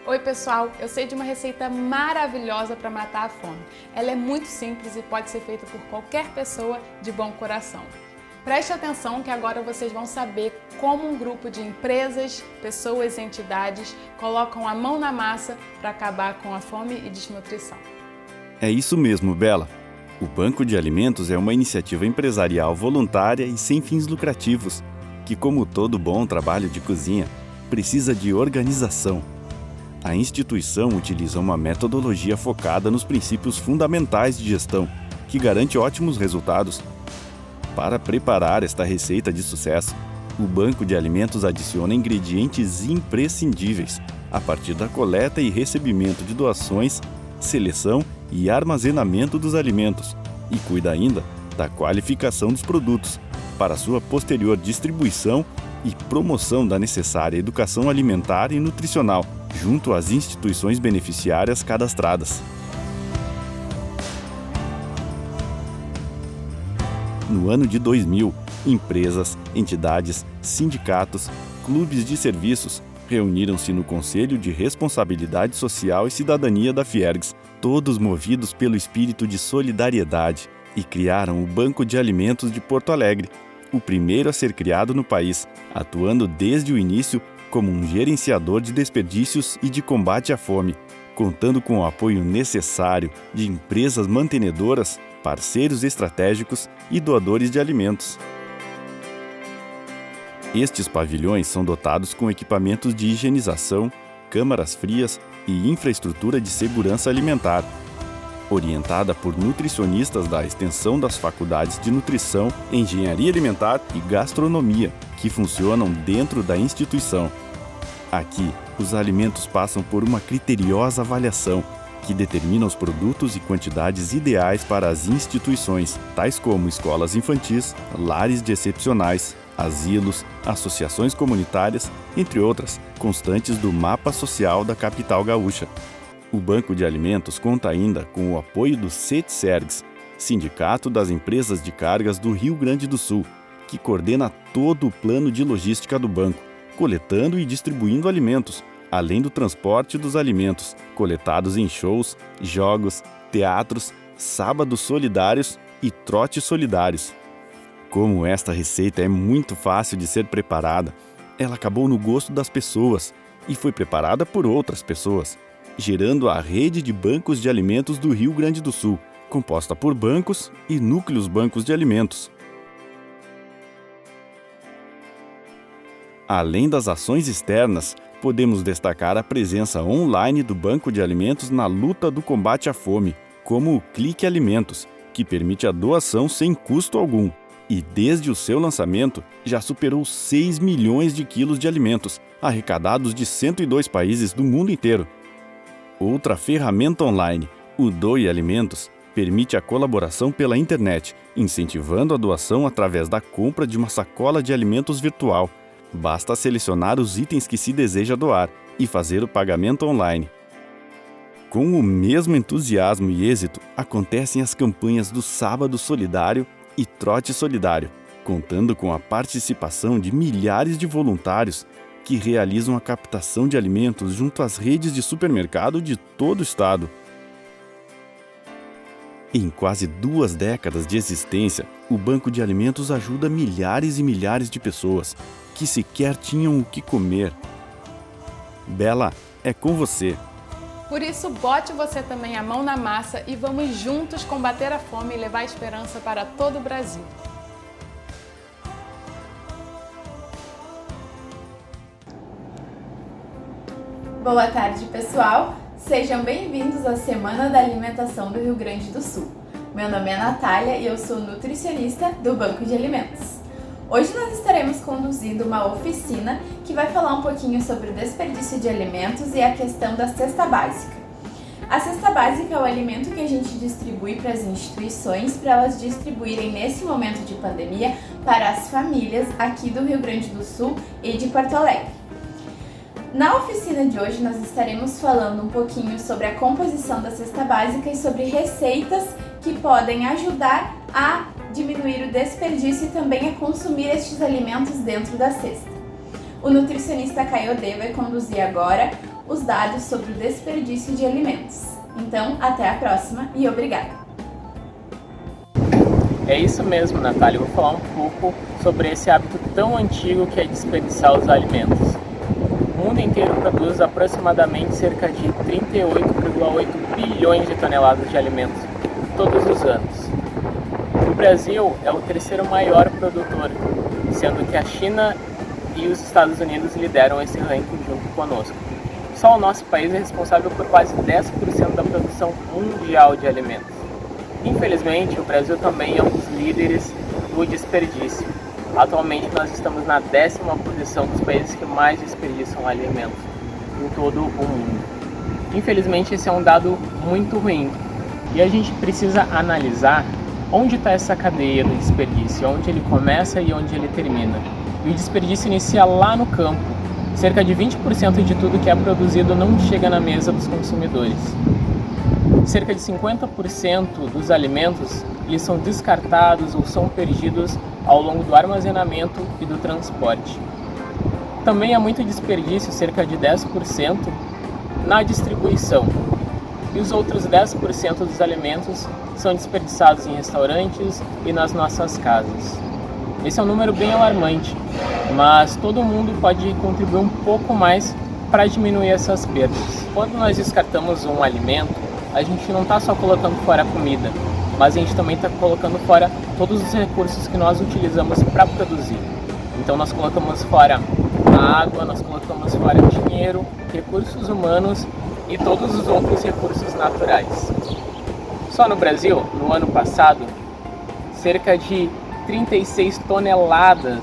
Oi pessoal, eu sei de uma receita maravilhosa para matar a fome. Ela é muito simples e pode ser feita por qualquer pessoa de bom coração. Preste atenção que agora vocês vão saber como um grupo de empresas, pessoas e entidades colocam a mão na massa para acabar com a fome e desnutrição. É isso mesmo, Bela. O Banco de Alimentos é uma iniciativa empresarial voluntária e sem fins lucrativos, que, como todo bom trabalho de cozinha, precisa de organização. A instituição utiliza uma metodologia focada nos princípios fundamentais de gestão, que garante ótimos resultados. Para preparar esta receita de sucesso, o Banco de Alimentos adiciona ingredientes imprescindíveis, a partir da coleta e recebimento de doações, seleção e armazenamento dos alimentos, e cuida ainda da qualificação dos produtos, para sua posterior distribuição e promoção da necessária educação alimentar e nutricional, junto às instituições beneficiárias cadastradas. No ano de 2000, empresas, entidades, sindicatos, clubes de serviços reuniram-se no Conselho de Responsabilidade Social e Cidadania da Fiergs, todos movidos pelo espírito de solidariedade, e criaram o Banco de Alimentos de Porto Alegre, o primeiro a ser criado no país, atuando desde o início como um gerenciador de desperdícios e de combate à fome, contando com o apoio necessário de empresas mantenedoras, parceiros estratégicos e doadores de alimentos. Estes pavilhões são dotados com equipamentos de higienização, câmaras frias e infraestrutura de segurança alimentar, orientada por nutricionistas da extensão das faculdades de Nutrição, Engenharia Alimentar e Gastronomia, que funcionam dentro da instituição. Aqui, os alimentos passam por uma criteriosa avaliação, que determina os produtos e quantidades ideais para as instituições, tais como escolas infantis, lares de excepcionais, asilos, associações comunitárias, entre outras, constantes do mapa social da capital gaúcha. O Banco de Alimentos conta ainda com o apoio do CETSERGS, Sindicato das Empresas de Cargas do Rio Grande do Sul, que coordena todo o plano de logística do banco, coletando e distribuindo alimentos, além do transporte dos alimentos, coletados em shows, jogos, teatros, sábados solidários e trotes solidários. Como esta receita é muito fácil de ser preparada, ela acabou no gosto das pessoas e foi preparada por outras pessoas, gerando a Rede de Bancos de Alimentos do Rio Grande do Sul, composta por bancos e núcleos bancos de alimentos. Além das ações externas, podemos destacar a presença online do Banco de Alimentos na luta do combate à fome, como o Clique Alimentos, que permite a doação sem custo algum. E desde o seu lançamento, já superou 6 milhões de quilos de alimentos, arrecadados de 102 países do mundo inteiro. Outra ferramenta online, o Doe Alimentos, permite a colaboração pela internet, incentivando a doação através da compra de uma sacola de alimentos virtual. Basta selecionar os itens que se deseja doar e fazer o pagamento online. Com o mesmo entusiasmo e êxito, acontecem as campanhas do Sábado Solidário e Trote Solidário, contando com a participação de milhares de voluntários que realizam a captação de alimentos junto às redes de supermercado de todo o estado. Em quase 2 décadas de existência, o Banco de Alimentos ajuda milhares e milhares de pessoas que sequer tinham o que comer. Bela, é com você. Por isso, bote você também a mão na massa e vamos juntos combater a fome e levar esperança para todo o Brasil. Boa tarde, pessoal! Sejam bem-vindos à Semana da Alimentação do Rio Grande do Sul. Meu nome é Natália e eu sou nutricionista do Banco de Alimentos. Hoje nós estaremos conduzindo uma oficina que vai falar um pouquinho sobre o desperdício de alimentos e a questão da cesta básica. A cesta básica é o alimento que a gente distribui para as instituições para elas distribuírem nesse momento de pandemia para as famílias aqui do Rio Grande do Sul e de Porto Alegre. Na oficina de hoje nós estaremos falando um pouquinho sobre a composição da cesta básica e sobre receitas que podem ajudar a diminuir o desperdício e também a consumir estes alimentos dentro da cesta. O nutricionista Kayode vai conduzir agora os dados sobre o desperdício de alimentos. Então, até a próxima e obrigada! É isso mesmo, Natália. Eu vou falar um pouco sobre esse hábito tão antigo que é desperdiçar os alimentos. O mundo inteiro produz aproximadamente cerca de 38,8 bilhões de toneladas de alimentos todos os anos. O Brasil é o terceiro maior produtor, sendo que a China e os Estados Unidos lideram esse ranking junto conosco. Só o nosso país é responsável por quase 10% da produção mundial de alimentos. Infelizmente, o Brasil também é um dos líderes do desperdício. Atualmente, nós estamos na 10ª posição dos países que mais desperdiçam alimentos em todo o mundo. Infelizmente, esse é um dado muito ruim. E a gente precisa analisar onde está essa cadeia do desperdício, onde ele começa e onde ele termina. E o desperdício inicia lá no campo. Cerca de 20% de tudo que é produzido não chega na mesa dos consumidores. Cerca de 50% dos alimentos eles são descartados ou são perdidos ao longo do armazenamento e do transporte. Também há muito desperdício, cerca de 10%, na distribuição. E os outros 10% dos alimentos são desperdiçados em restaurantes e nas nossas casas. Esse é um número bem alarmante, mas todo mundo pode contribuir um pouco mais para diminuir essas perdas. Quando nós descartamos um alimento, a gente não está só colocando fora a comida, mas a gente também está colocando fora todos os recursos que nós utilizamos para produzir. Então nós colocamos fora a água, nós colocamos fora dinheiro, recursos humanos e todos os outros recursos naturais. Só no Brasil, no ano passado, cerca de 36 toneladas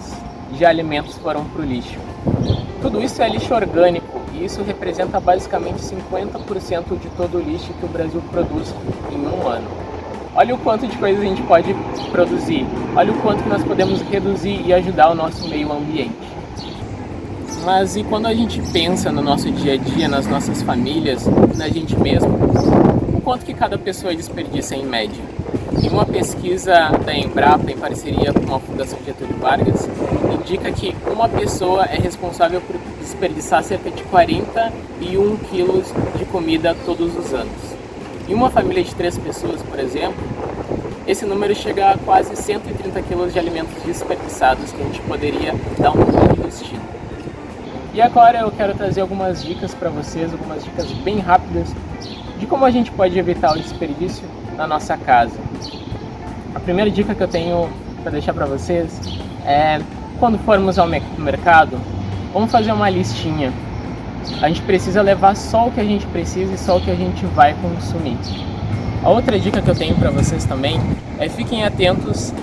de alimentos foram para o lixo. Tudo isso é lixo orgânico e isso representa basicamente 50% de todo o lixo que o Brasil produz em um ano. Olha o quanto de coisas a gente pode produzir, olha o quanto que nós podemos reduzir e ajudar o nosso meio ambiente. Mas e quando a gente pensa no nosso dia a dia, nas nossas famílias, na gente mesmo, o quanto que cada pessoa desperdiça em média? Em uma pesquisa da Embrapa, em parceria com a Fundação Getúlio Vargas, indica que uma pessoa é responsável por desperdiçar cerca de 41 quilos de comida todos os anos. Em uma família de 3 pessoas, por exemplo, esse número chega a quase 130 quilos de alimentos desperdiçados que a gente poderia dar um novo destino. E agora eu quero trazer algumas dicas para vocês, algumas dicas bem rápidas de como a gente pode evitar o desperdício na nossa casa. A primeira dica que eu tenho para deixar para vocês é, quando formos ao mercado, vamos fazer uma listinha. A gente precisa levar só o que a gente precisa e só o que a gente vai consumir. A outra dica que eu tenho para vocês também é fiquem atentos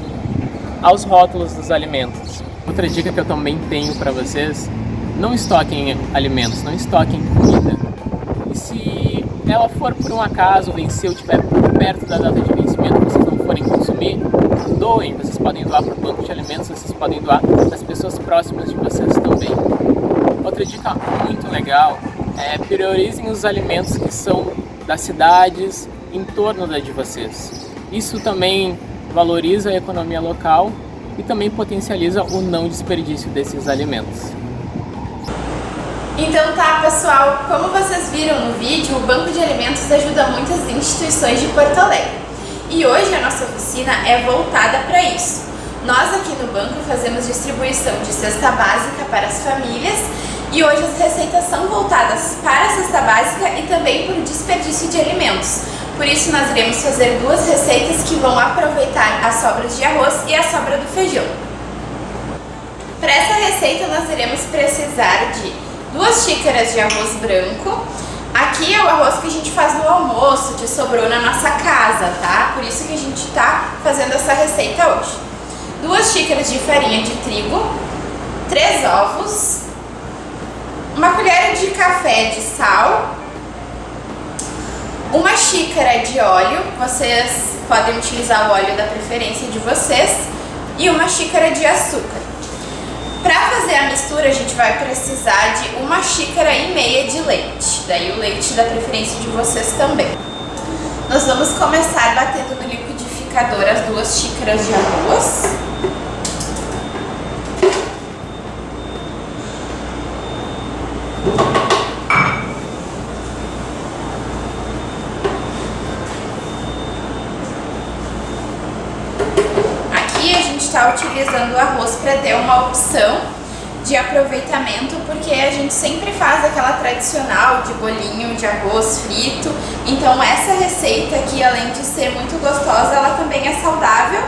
aos rótulos dos alimentos. Outra dica que eu também tenho para vocês: não estoquem alimentos, não estoquem comida. E se ela for por um acaso venceu, estiver perto da data de vencimento, vocês não forem consumir, doem. Vocês podem doar para o banco de alimentos, vocês podem doar para as pessoas próximas de vocês também. Outra dica muito legal é priorizem os alimentos que são das cidades em torno da de vocês. Isso também valoriza a economia local e também potencializa o não desperdício desses alimentos. Então tá, pessoal, como vocês viram no vídeo, o Banco de Alimentos ajuda muitas instituições de Porto Alegre. E hoje a nossa oficina é voltada para isso. Nós aqui no banco fazemos distribuição de cesta básica para as famílias e hoje as receitas são voltadas para a cesta básica e também para o desperdício de alimentos. Por isso nós iremos fazer 2 receitas que vão aproveitar as sobras de arroz e a sobra do feijão. Para essa receita nós iremos precisar de 2 xícaras de arroz branco. Aqui é o arroz que a gente faz no almoço, que sobrou na nossa casa, tá? Por isso que a gente tá fazendo essa receita hoje. 2 xícaras de farinha de trigo, 3 ovos, 1 colher de café de sal, 1 xícara de óleo, vocês podem utilizar o óleo da preferência de vocês, e 1 xícara de açúcar. Para fazer a mistura, a gente vai precisar de 1,5 xícaras de leite. Daí o leite da preferência de vocês também. Nós vamos começar batendo no liquidificador as 2 xícaras de arroz. acabar utilizando o arroz para ter uma opção de aproveitamento, porque a gente sempre faz aquela tradicional de bolinho de arroz frito. Então essa receita aqui, além de ser muito gostosa, ela também é saudável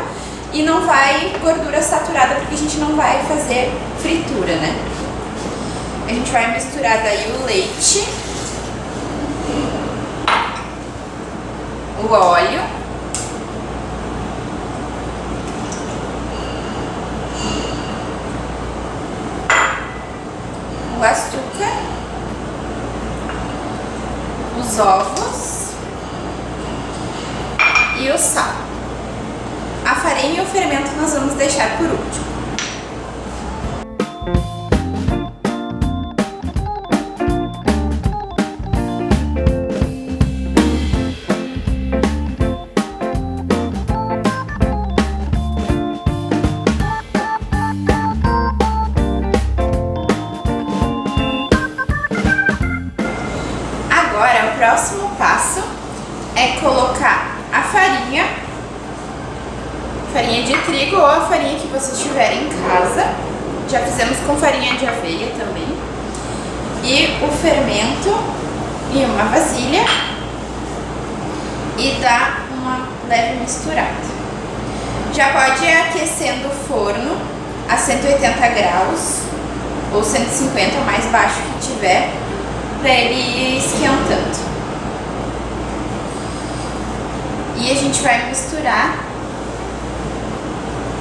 e não vai gordura saturada, porque a gente não vai fazer fritura, né? A gente vai misturar daí o leite, o óleo, o açúcar, os ovos e o sal. A farinha e o fermento nós vamos deixar por último. Agora, o próximo passo é colocar a farinha de trigo ou a farinha que vocês tiverem em casa. Já fizemos com farinha de aveia também. E o fermento em uma vasilha e dar uma leve misturada. Já pode ir aquecendo o forno a 180 graus ou 150, mais baixo que tiver, para ele ir esquentando. E a gente vai misturar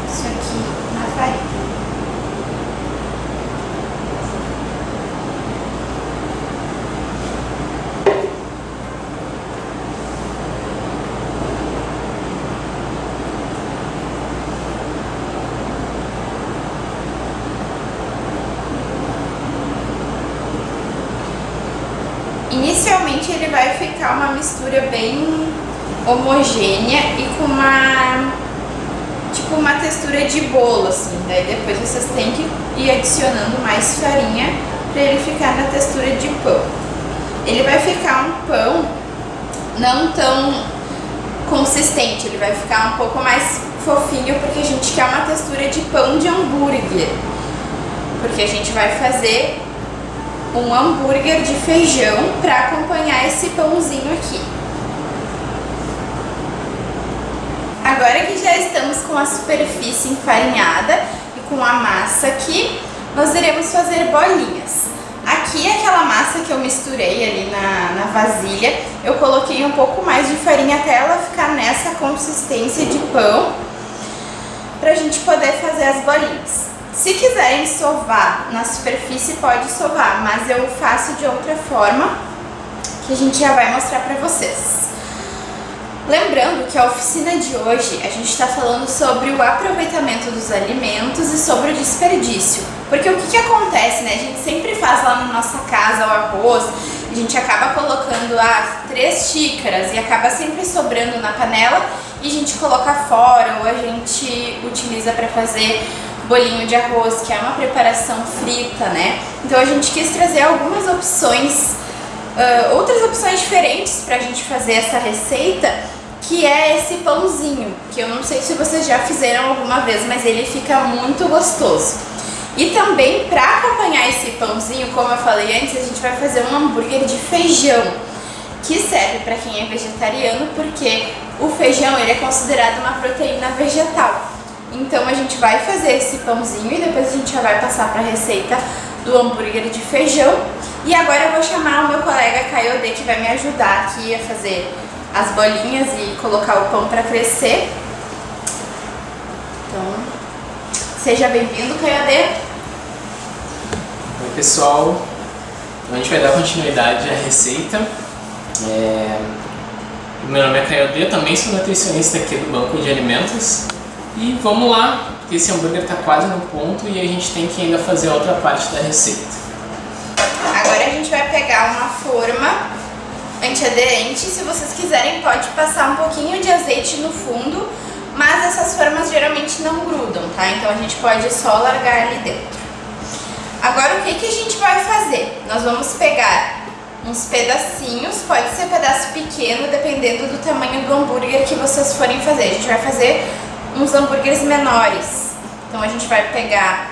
isso aqui na farinha. Inicialmente ele vai ficar uma mistura bem homogênea e com uma textura de bolo, assim. Daí depois vocês têm que ir adicionando mais farinha para ele ficar na textura de pão. Ele vai ficar um pão não tão consistente, ele vai ficar um pouco mais fofinho, porque a gente quer uma textura de pão de hambúrguer, porque a gente vai fazer um hambúrguer de feijão para acompanhar esse pãozinho aqui. Agora que já estamos com a superfície enfarinhada e com a massa aqui, nós iremos fazer bolinhas. Aqui aquela massa que eu misturei ali na vasilha, eu coloquei um pouco mais de farinha até ela ficar nessa consistência de pão, para a gente poder fazer as bolinhas. Se quiserem sovar na superfície, pode sovar, mas eu faço de outra forma, que a gente já vai mostrar para vocês. Lembrando que a oficina de hoje a gente está falando sobre o aproveitamento dos alimentos e sobre o desperdício. Porque o que acontece, né? A gente sempre faz lá na nossa casa o arroz, a gente acaba colocando 3 xícaras e acaba sempre sobrando na panela e a gente coloca fora, ou a gente utiliza para fazer bolinho de arroz, que é uma preparação frita, né? Então a gente quis trazer algumas opções, outras opções diferentes pra gente fazer essa receita, que é esse pãozinho, que eu não sei se vocês já fizeram alguma vez, mas ele fica muito gostoso. E também para acompanhar esse pãozinho, como eu falei antes, a gente vai fazer um hambúrguer de feijão, que serve para quem é vegetariano, porque o feijão ele é considerado uma proteína vegetal. Então a gente vai fazer esse pãozinho e depois a gente já vai passar para a receita do hambúrguer de feijão. E agora eu vou chamar o meu colega Kayode, que vai me ajudar aqui a fazer as bolinhas e colocar o pão para crescer. Então, seja bem-vindo, Kayode. Oi pessoal, então a gente vai dar continuidade à receita. Meu nome é Kayode, eu também sou nutricionista aqui do Banco de Alimentos. E vamos lá, porque esse hambúrguer está quase no ponto e a gente tem que ainda fazer a outra parte da receita. Agora a gente vai pegar uma forma antiaderente. Se vocês quiserem, pode passar um pouquinho de azeite no fundo, mas essas formas geralmente não grudam, tá? Então a gente pode só largar ali dentro. Agora o que a gente vai fazer? Nós vamos pegar uns pedacinhos, pode ser pedaço pequeno, dependendo do tamanho do hambúrguer que vocês forem fazer. A gente vai fazer uns hambúrgueres menores, Então a gente vai pegar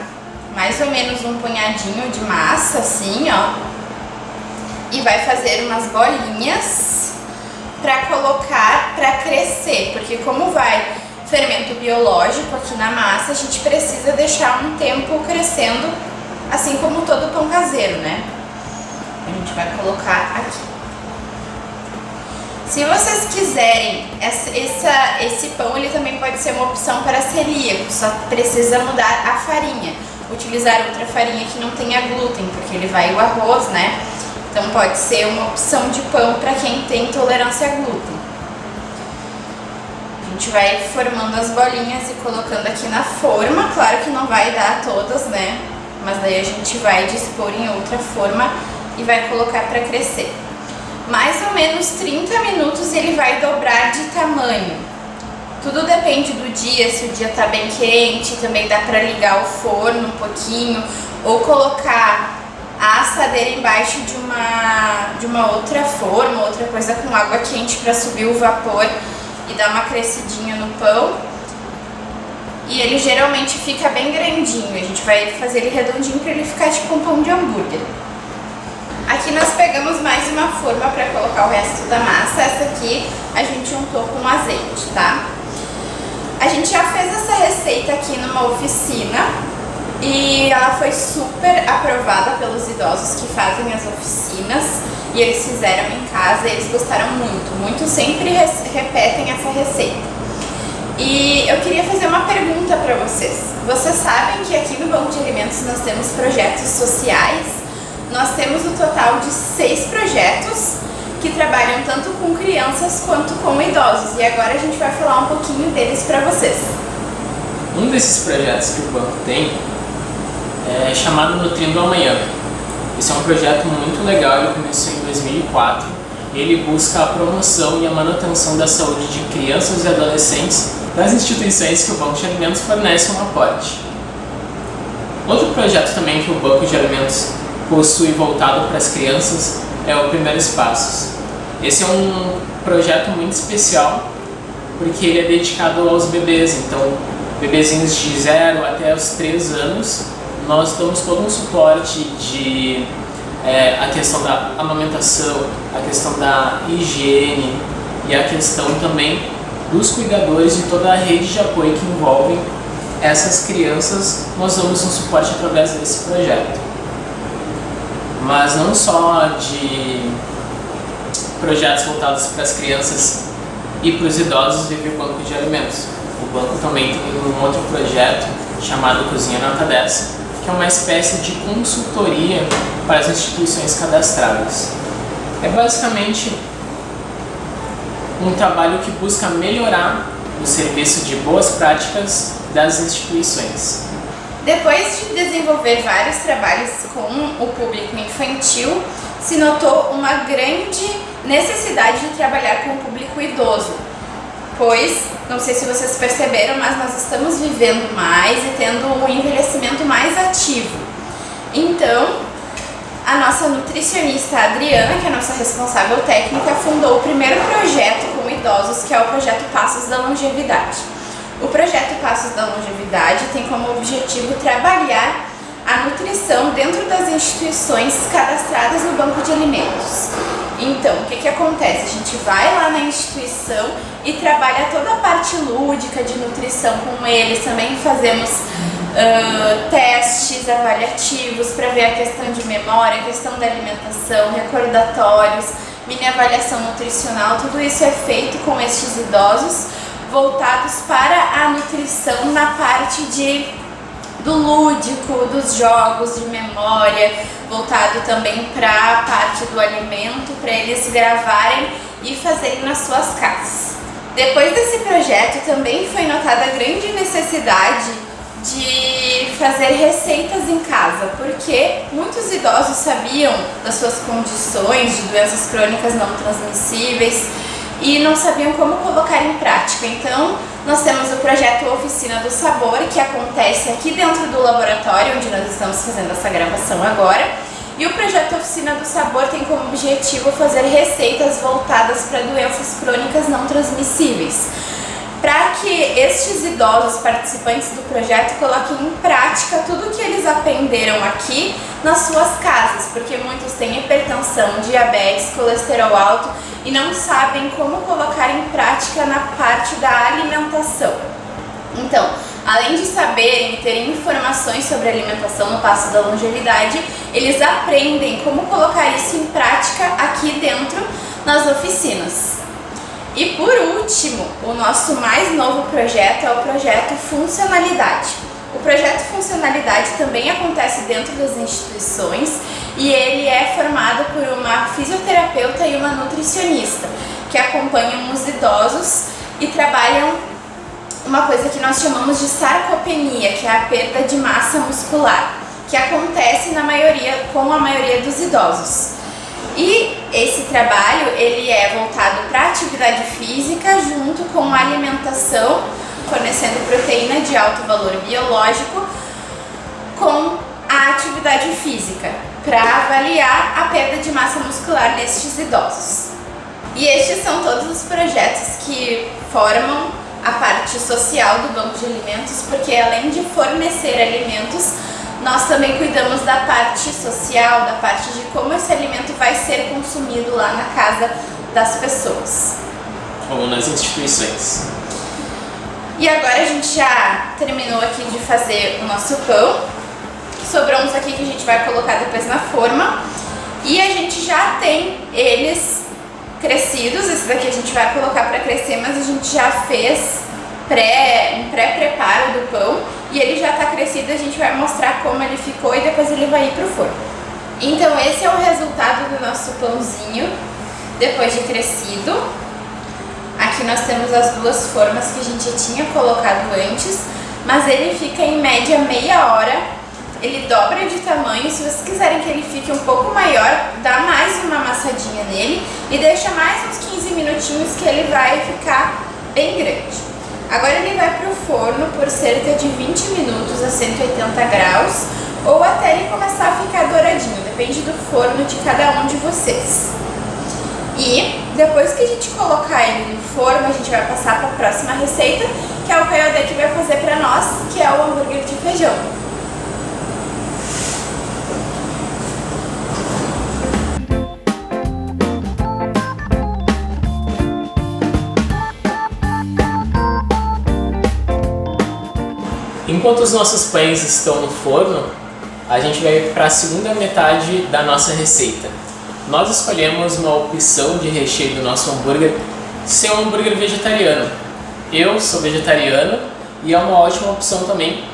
mais ou menos um punhadinho de massa, assim, ó, e vai fazer umas bolinhas para colocar para crescer, porque como vai fermento biológico aqui na massa, a gente precisa deixar um tempo crescendo, assim como todo pão caseiro, né? A gente vai colocar aqui. Se vocês quiserem, esse pão ele também pode ser uma opção para celíaco, só precisa mudar a farinha. Utilizar outra farinha que não tenha glúten, porque ele vai o arroz, né? Então pode ser uma opção de pão para quem tem intolerância a glúten. A gente vai formando as bolinhas e colocando aqui na forma. Claro que não vai dar todas, né? Mas daí a gente vai dispor em outra forma e vai colocar para crescer. Mais ou menos 30 minutos ele vai dobrar de tamanho. Tudo depende do dia, se o dia tá bem quente, também dá para ligar o forno um pouquinho ou colocar a assadeira embaixo de uma outra forma, outra coisa com água quente para subir o vapor e dar uma crescidinha no pão. E ele geralmente fica bem grandinho, a gente vai fazer ele redondinho para ele ficar tipo um pão de hambúrguer. Aqui nós pegamos mais uma forma para colocar o resto da massa. Essa aqui a gente untou com azeite, tá? A gente já fez essa receita aqui numa oficina e ela foi super aprovada pelos idosos que fazem as oficinas e eles fizeram em casa e eles gostaram muito. Muitos sempre repetem essa receita. E eu queria fazer uma pergunta para vocês. Vocês sabem que aqui no Banco de Alimentos nós temos projetos sociais? Nós temos um total de 6 projetos que trabalham tanto com crianças quanto com idosos. E agora a gente vai falar um pouquinho deles para vocês. Um desses projetos que o banco tem é chamado Nutrindo Amanhã. Esse é um projeto muito legal, ele começou em 2004. Ele busca a promoção e a manutenção da saúde de crianças e adolescentes das instituições que o Banco de Alimentos fornece um aporte. Outro projeto também que o Banco de Alimentos possui voltado para as crianças é o Primeiros Passos. Esse é um projeto muito especial porque ele é dedicado aos bebês, então bebezinhos de 0 até os 3 anos, nós damos todo um suporte de a questão da amamentação, a questão da higiene e a questão também dos cuidadores de toda a rede de apoio que envolvem essas crianças. Nós damos um suporte através desse projeto. Mas não só de projetos voltados para as crianças e para os idosos vive o Banco de Alimentos. O banco também tem um outro projeto chamado Cozinha Nota 10, que é uma espécie de consultoria para as instituições cadastradas. É basicamente um trabalho que busca melhorar o serviço de boas práticas das instituições. Depois de desenvolver vários trabalhos com o público infantil, se notou uma grande necessidade de trabalhar com o público idoso, pois, não sei se vocês perceberam, mas nós estamos vivendo mais e tendo um envelhecimento mais ativo. Então, a nossa nutricionista Adriana, que é a nossa responsável técnica, fundou o primeiro projeto com idosos, que é o projeto Passos da Longevidade. O projeto Passos da Longevidade tem como objetivo trabalhar a nutrição dentro das instituições cadastradas no Banco de Alimentos. Então, o que acontece? A gente vai lá na instituição e trabalha toda a parte lúdica de nutrição com eles. Também fazemos testes avaliativos para ver a questão de memória, a questão da alimentação, recordatórios, mini avaliação nutricional. Tudo isso é feito com estes idosos voltados para a nutrição na parte do lúdico, dos jogos de memória, voltado também para a parte do alimento, para eles gravarem e fazerem nas suas casas. Depois desse projeto também foi notada a grande necessidade de fazer receitas em casa, porque muitos idosos sabiam das suas condições de doenças crônicas não transmissíveis e não sabiam como colocar em prática. Então, nós temos o projeto Oficina do Sabor, que acontece aqui dentro do laboratório, onde nós estamos fazendo essa gravação agora. E o projeto Oficina do Sabor tem como objetivo fazer receitas voltadas para doenças crônicas não transmissíveis. para que estes idosos participantes do projeto coloquem em prática tudo o que eles aprenderam aqui nas suas casas, porque muitos têm hipertensão, diabetes, colesterol alto e não sabem como colocar em prática na parte da alimentação. Então, além de saberem e terem informações sobre alimentação no passo da longevidade, eles aprendem como colocar isso em prática aqui dentro nas oficinas. E por último, o nosso mais novo projeto é o projeto Funcionalidade. O projeto Funcionalidade também acontece dentro das instituições e ele é formado por uma fisioterapeuta e uma nutricionista que acompanham os idosos e trabalham uma coisa que nós chamamos de sarcopenia, que é a perda de massa muscular, que acontece com a maioria dos idosos. E esse trabalho ele é voltado para a atividade física junto com a alimentação, fornecendo proteína de alto valor biológico com a atividade física, para avaliar a perda de massa muscular nestes idosos. E estes são todos os projetos que formam a parte social do Banco de Alimentos, porque além de fornecer alimentos, nós também cuidamos da parte social, da parte de como esse alimento vai ser consumido lá na casa das pessoas. Ou nas instituições. E agora a gente já terminou aqui de fazer o nosso pão. Sobrou uns aqui que a gente vai colocar depois na forma. E a gente já tem eles crescidos. Esse daqui a gente vai colocar para crescer, mas a gente já fez um pré-preparo do pão. E ele já está crescido, a gente vai mostrar como ele ficou e depois ele vai ir para o forno. Então esse é o resultado do nosso pãozinho depois de crescido. Aqui nós temos as duas formas que a gente já tinha colocado antes, mas ele fica em média meia hora, ele dobra de tamanho. Se vocês quiserem que ele fique um pouco maior, dá mais uma amassadinha nele e deixa mais uns 15 minutinhos que ele vai ficar bem grande. Agora ele vai para o forno por cerca de 20 minutos a 180 graus ou até ele começar a ficar douradinho, depende do forno de cada um de vocês. E depois que a gente colocar ele no forno, a gente vai passar para a próxima receita, que é o Kayode que vai fazer para nós, que é o hambúrguer de feijão. Enquanto os nossos pães estão no forno, a gente vai para a segunda metade da nossa receita. Nós escolhemos uma opção de recheio do nosso hambúrguer ser um hambúrguer vegetariano. Eu sou vegetariano e é uma ótima opção também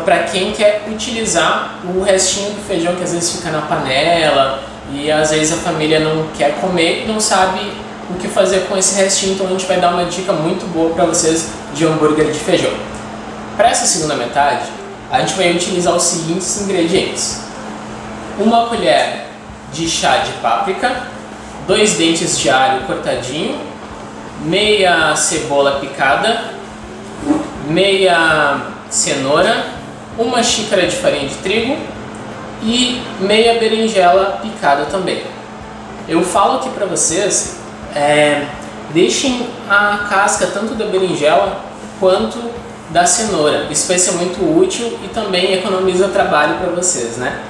para quem quer utilizar o restinho do feijão que às vezes fica na panela e às vezes a família não quer comer e não sabe o que fazer com esse restinho. Então a gente vai dar uma dica muito boa para vocês de hambúrguer de feijão. Para essa segunda metade, a gente vai utilizar os seguintes ingredientes: uma colher de chá de páprica, 2 dentes de alho cortadinho, meia cebola picada, meia cenoura, uma xícara de farinha de trigo e meia berinjela picada também. Eu falo aqui para vocês, deixem a casca tanto da berinjela quanto da cenoura. Isso vai ser muito útil e também economiza trabalho para vocês, né?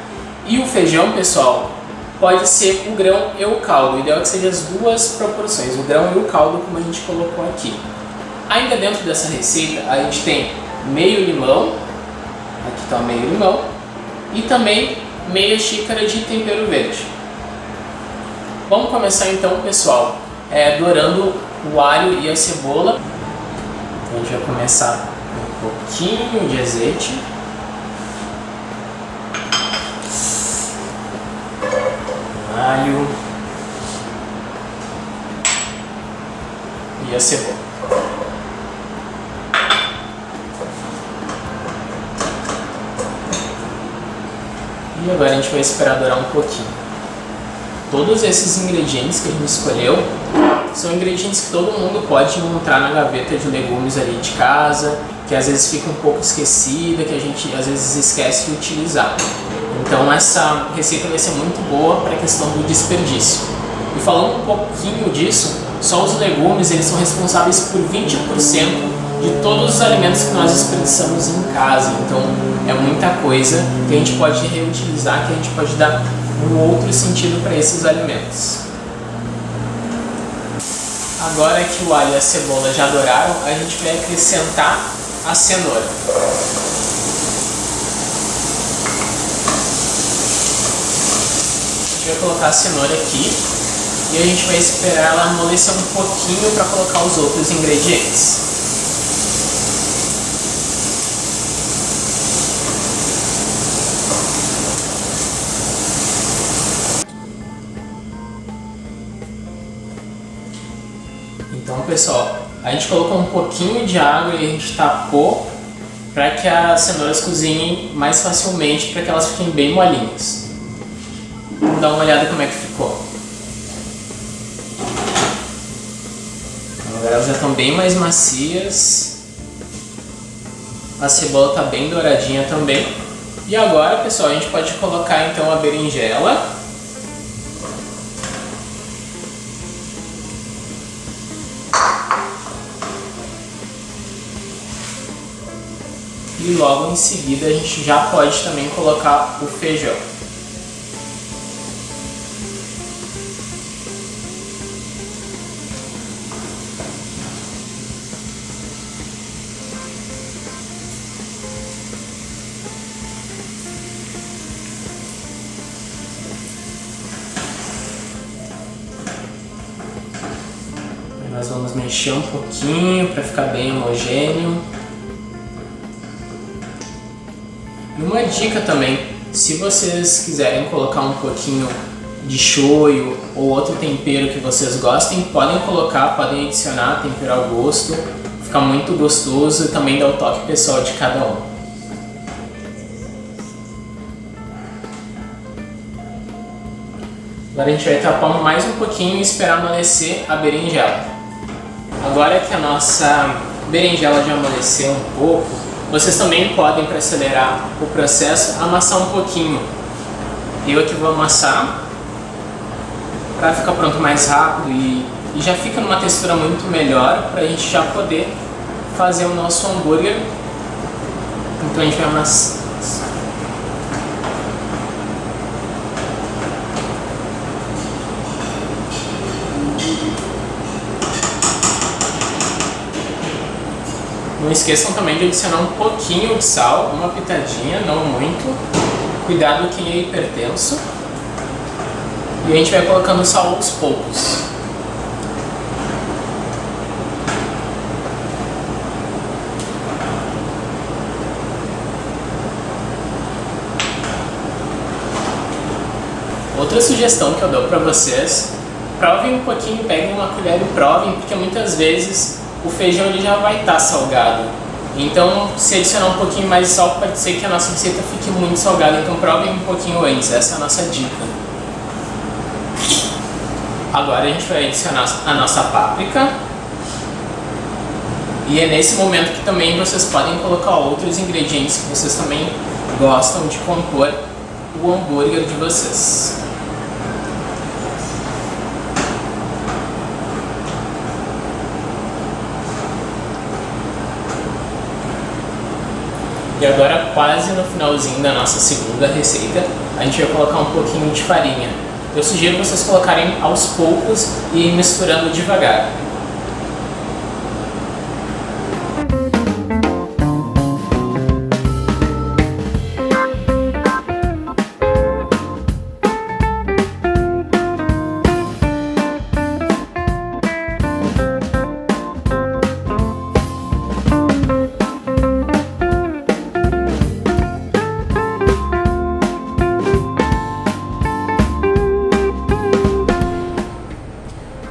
E o feijão, pessoal, pode ser o grão e o caldo. O ideal é que sejam as duas proporções, o grão e o caldo, como a gente colocou aqui. Ainda dentro dessa receita, a gente tem meio limão, aqui está o meio limão, e também meia xícara de tempero verde. Vamos começar então, pessoal, dourando o alho e a cebola. A gente vai começar um pouquinho de azeite. Alho e a cebola. E agora a gente vai esperar dourar um pouquinho. Todos esses ingredientes que a gente escolheu são ingredientes que todo mundo pode encontrar na gaveta de legumes ali de casa, que às vezes fica um pouco esquecida, que a gente às vezes esquece de utilizar. Então essa receita vai ser muito boa para a questão do desperdício. E falando um pouquinho disso, Só os legumes, eles são responsáveis por 20% de todos os alimentos que nós desperdiçamos em casa. Então é muita coisa que a gente pode reutilizar, que a gente pode dar um outro sentido para esses alimentos. Agora que o alho e a cebola já douraram, a gente vai acrescentar a cenoura. A gente vai colocar a cenoura aqui e a gente vai esperar ela amolecer um pouquinho para colocar os outros ingredientes. Então, pessoal, a gente colocou um pouquinho de água e a gente tapou para que as cenouras cozinhem mais facilmente, para que elas fiquem bem molinhas. Vamos dar uma olhada como é que ficou. Agora elas já estão bem mais macias. A cebola está bem douradinha também. E agora, pessoal, a gente pode colocar então a berinjela. E logo em seguida a gente já pode também colocar o feijão. Nós vamos mexer um pouquinho para ficar bem homogêneo. E uma dica também, se vocês quiserem colocar um pouquinho de shoyu ou outro tempero que vocês gostem, podem colocar, podem adicionar tempero ao gosto, fica muito gostoso e também dá o toque pessoal de cada um. Agora a gente vai tapar mais um pouquinho e esperar amolecer a berinjela. Agora que a nossa berinjela já amoleceu um pouco, vocês também podem, para acelerar o processo, amassar um pouquinho. Eu aqui vou amassar para ficar pronto mais rápido e já fica numa textura muito melhor para a gente já poder fazer o nosso hambúrguer. Então a gente vai amassar. Não esqueçam também de adicionar um pouquinho de sal, uma pitadinha, não muito. Cuidado quem é hipertenso. E a gente vai colocando sal aos poucos. Outra sugestão que eu dou para vocês, provem um pouquinho, peguem uma colher e provem, porque muitas vezes o feijão ele já vai estar salgado. Então, se adicionar um pouquinho mais de sal, pode ser que a nossa receita fique muito salgada. Então, provem um pouquinho antes, essa é a nossa dica. Agora a gente vai adicionar a nossa páprica. E é nesse momento que também vocês podem colocar outros ingredientes que vocês também gostam de compor o hambúrguer de vocês. E agora, quase no finalzinho da nossa segunda receita, a gente vai colocar um pouquinho de farinha. Eu sugiro vocês colocarem aos poucos e ir misturando devagar.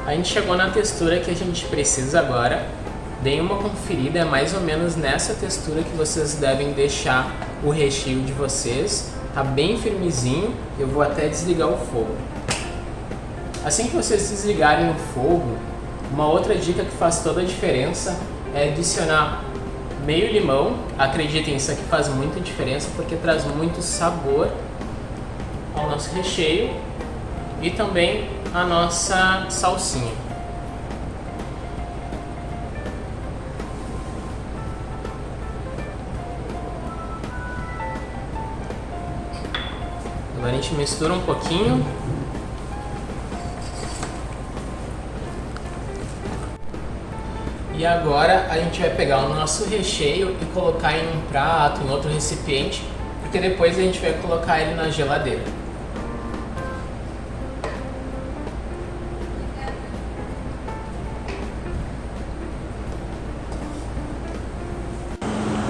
A gente chegou na textura que a gente precisa agora. Deem uma conferida, é mais ou menos nessa textura que vocês devem deixar o recheio de vocês. Tá bem firmezinho, eu vou até desligar o fogo. Assim que vocês desligarem o fogo, uma outra dica que faz toda a diferença é adicionar meio limão. Acreditem, isso aqui faz muita diferença porque traz muito sabor ao nosso recheio e também a nossa salsinha. Agora a gente mistura um pouquinho. E agora a gente vai pegar o nosso recheio e colocar em um prato, em outro recipiente, porque depois a gente vai colocar ele na geladeira.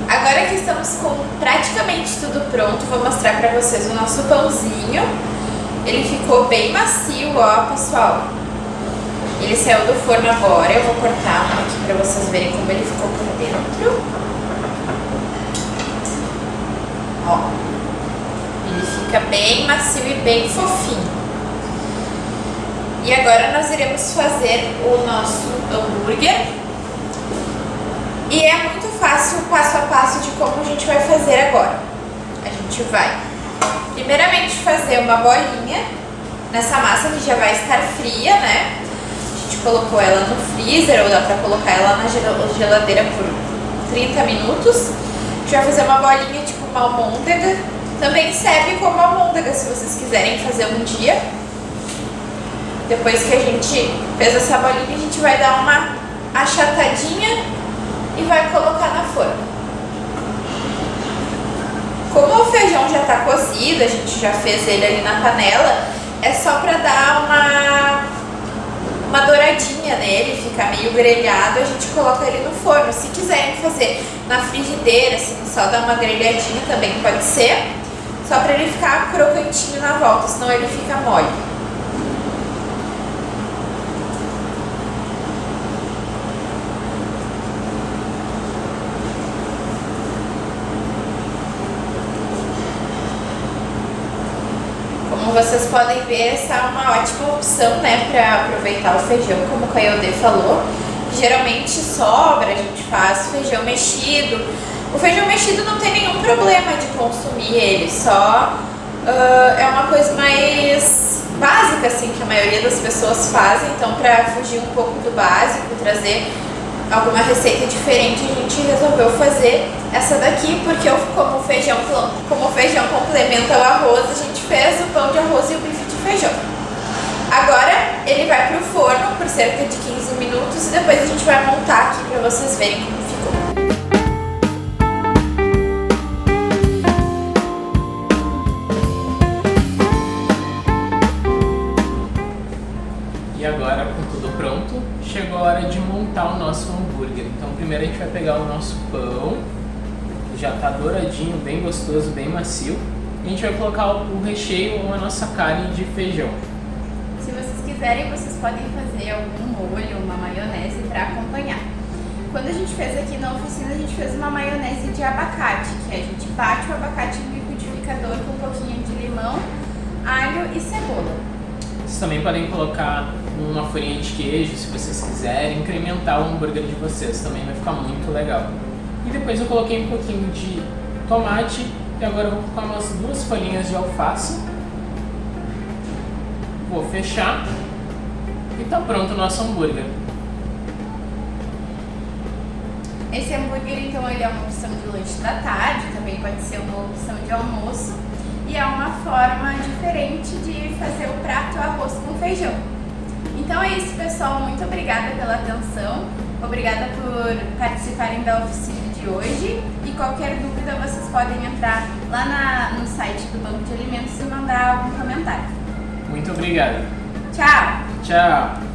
Agora que estamos com praticamente tudo pronto, vou mostrar pra vocês o nosso pãozinho. Ele ficou bem macio, ó, pessoal. Ele saiu do forno agora, eu vou cortar um aqui pra vocês verem como ele ficou por dentro. Ó, ele fica bem macio e bem fofinho. E agora nós iremos fazer o nosso hambúrguer. E é muito fácil o passo a passo de como a gente vai fazer agora. A gente vai primeiramente fazer uma bolinha nessa massa que já vai estar fria, né? A gente colocou ela no freezer, ou dá pra colocar ela na geladeira por 30 minutos. A gente vai fazer uma bolinha tipo uma almôndega. Também serve como almôndega se vocês quiserem fazer um dia. Depois que a gente fez essa bolinha, a gente vai dar uma achatadinha e vai colocar na forma. Como o feijão já está cozido, a gente já fez ele ali na panela, é só para dar uma douradinha nele, ficar meio grelhado, a gente coloca ele no forno. Se quiserem fazer na frigideira, assim, só dar uma grelhadinha também pode ser, só para ele ficar crocantinho na volta, senão ele fica mole. Como vocês podem ver, essa é uma ótima opção, né, para aproveitar o feijão, como o Kayode falou. Geralmente sobra, a gente faz feijão mexido. O feijão mexido não tem nenhum problema de consumir ele, só é uma coisa mais básica, assim, que a maioria das pessoas fazem. Então, para fugir um pouco do básico, trazer alguma receita diferente, a gente resolveu fazer essa daqui, porque como o feijão complementa o arroz, a gente fez o pão de arroz e o bife de feijão. Agora ele vai para o forno por cerca de 15 minutos e depois a gente vai montar aqui para vocês verem como ficou. E agora, com tudo pronto, chegou a hora de montar o nosso hambúrguer. Então primeiro a gente vai pegar o nosso pão, que já está douradinho, bem gostoso, bem macio. E a gente vai colocar o recheio ou a nossa carne de feijão. Se vocês quiserem, vocês podem fazer algum molho, uma maionese para acompanhar. Quando a gente fez aqui na oficina, a gente fez uma maionese de abacate, que a gente bate o abacate no liquidificador com um pouquinho de limão, alho e cebola. Vocês também podem colocar uma folhinha de queijo, se vocês quiserem, incrementar o hambúrguer de vocês, também vai ficar muito legal. E depois eu coloquei um pouquinho de tomate e agora eu vou colocar umas 2 folhinhas de alface. Vou fechar e tá pronto o nosso hambúrguer. Esse hambúrguer, então, ele é uma opção de lanche da tarde, também pode ser uma opção de almoço. E é uma forma diferente de fazer o prato arroz com feijão. Então é isso, pessoal. Muito obrigada pela atenção. Obrigada por participarem da oficina de hoje. E qualquer dúvida, vocês podem entrar lá no site do Banco de Alimentos e mandar algum comentário. Muito obrigado. Tchau! Tchau!